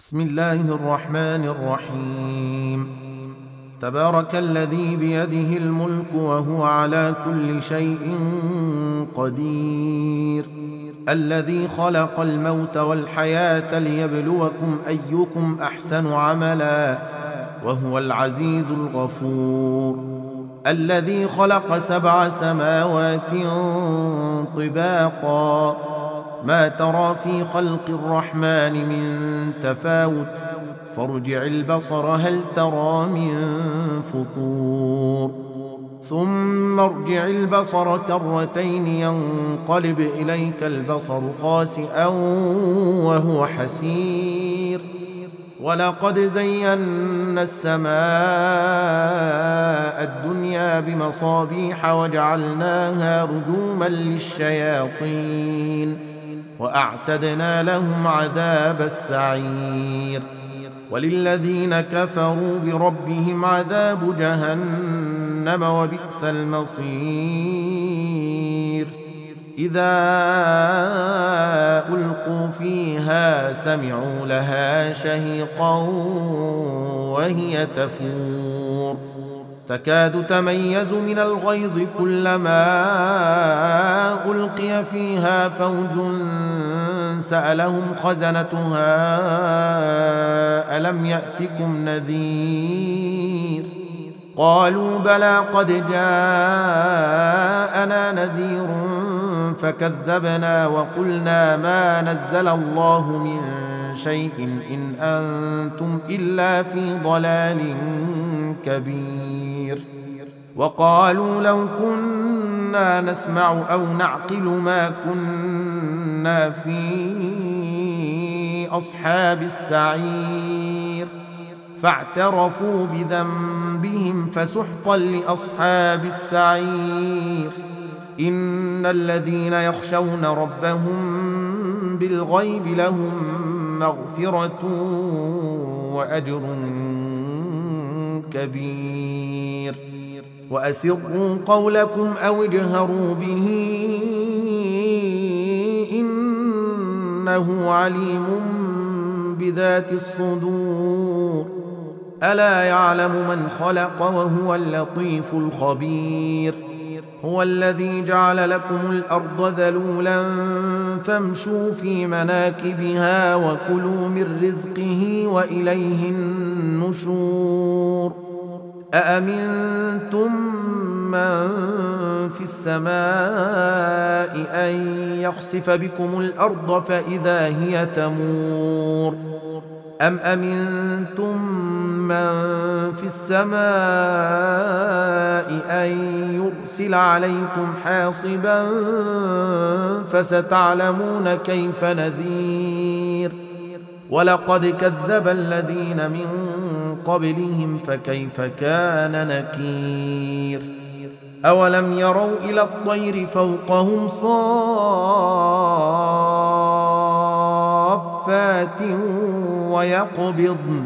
بسم الله الرحمن الرحيم. تبارك الذي بيده الملك وهو على كل شيء قدير، الذي خلق الموت والحياة ليبلوكم أيكم أحسن عملا، وهو العزيز الغفور، الذي خلق 7 سماوات طباقا، ما ترى في خلق الرحمن من تفاوت، فارجع البصر هل ترى من فطور، ثم ارجع البصر كرتين ينقلب إليك البصر خاسئا وهو حسير، ولقد زينا السماء الدنيا بمصابيح وجعلناها رجوما للشياطين، وأعتدنا لهم عذاب السعير، وللذين كفروا بربهم عذاب جهنم وبئس المصير. إذا ألقوا فيها سمعوا لها شهيقا وهي تفور، تكاد تميز من الغيظ كلما ألقي فيها فوج سألهم خزنتها ألم يأتكم نذير، قالوا بلى قد جاءنا نذير فكذبنا وقلنا ما نزل الله من شيء إن أنتم إلا في ضلال كبير، وقالوا لو كنا نسمع أو نعقل ما كنا في أصحاب السعير، فاعترفوا بذنبهم فسحقا لأصحاب السعير. إن الذين يخشون ربهم بالغيب لهم مغفرة وأجر كبير، وأسروا قولكم أو اجهروا به إنه عليم بذات الصدور، ألا يعلم من خلق وهو اللطيف الخبير. هو الذي جعل لكم الأرض ذلولا فامشوا في مناكبها وكلوا من رزقه وإليه النشور. أأمنتم من في السماء أن يخسف بكم الأرض فإذا هي تمور، أم أمنتم من في السماء أن يرسل عليكم حاصبا فستعلمون كيف نذير. ولقد كذب الذين من قبلهم فكيف كان نكير. أولم يروا إلى الطير فوقهم صافات ويقبضن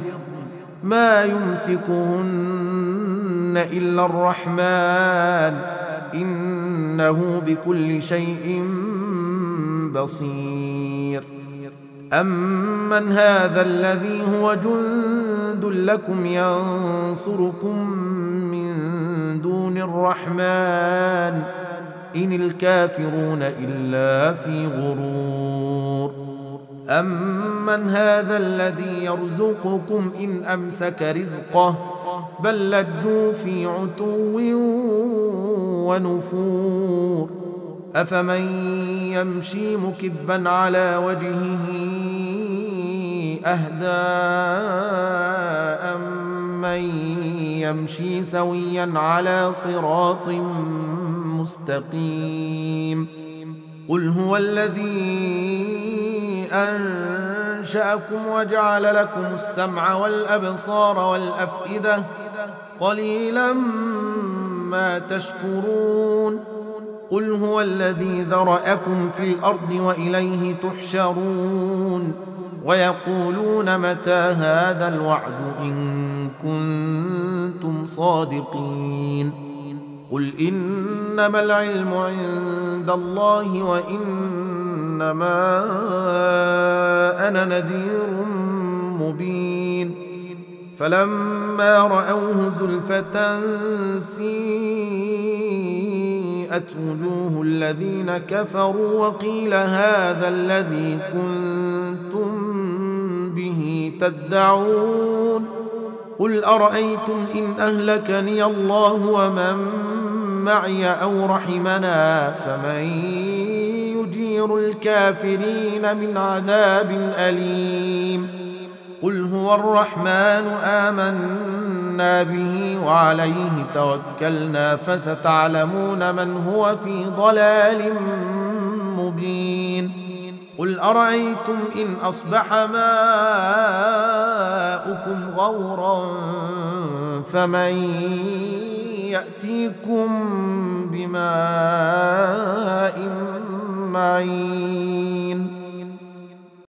ما يمسكهن إلا الرحمن إنه بكل شيء بصير. أمن هذا الذي هو جند لكم ينصركم من دون الرحمن إن الكافرون إلا في غرور. أمن هذا الذي يرزقكم إن أمسك رزقه بل لجوا في عتو ونفور. أفمن يمشي مكبا على وجهه أهدى أمن يمشي سويا على صراط مستقيم. قل هو الذي أنشأكم وجعل لكم السمع والأبصار والأفئدة قليلا ما تشكرون. قل هو الذي ذرأكم في الأرض وإليه تحشرون. ويقولون متى هذا الوعد إن كنتم صادقين. قل إنما العلم عند الله وإنما أنا نذير مبين فلما رأوه زلفة سيئت وجوه الذين كفروا وقيل هذا الذي كنتم به تدعون قل أرأيتم إن أهلكني الله ومن معي أو رحمنا فمن يجير الكافرين من عذاب أليم قل هو الرحمن آمنا به وعليه توكلنا فستعلمون من هو في ضلال مبين قل أرأيتم إن أصبح ماؤكم غورا فمن يأتيكم بماء معين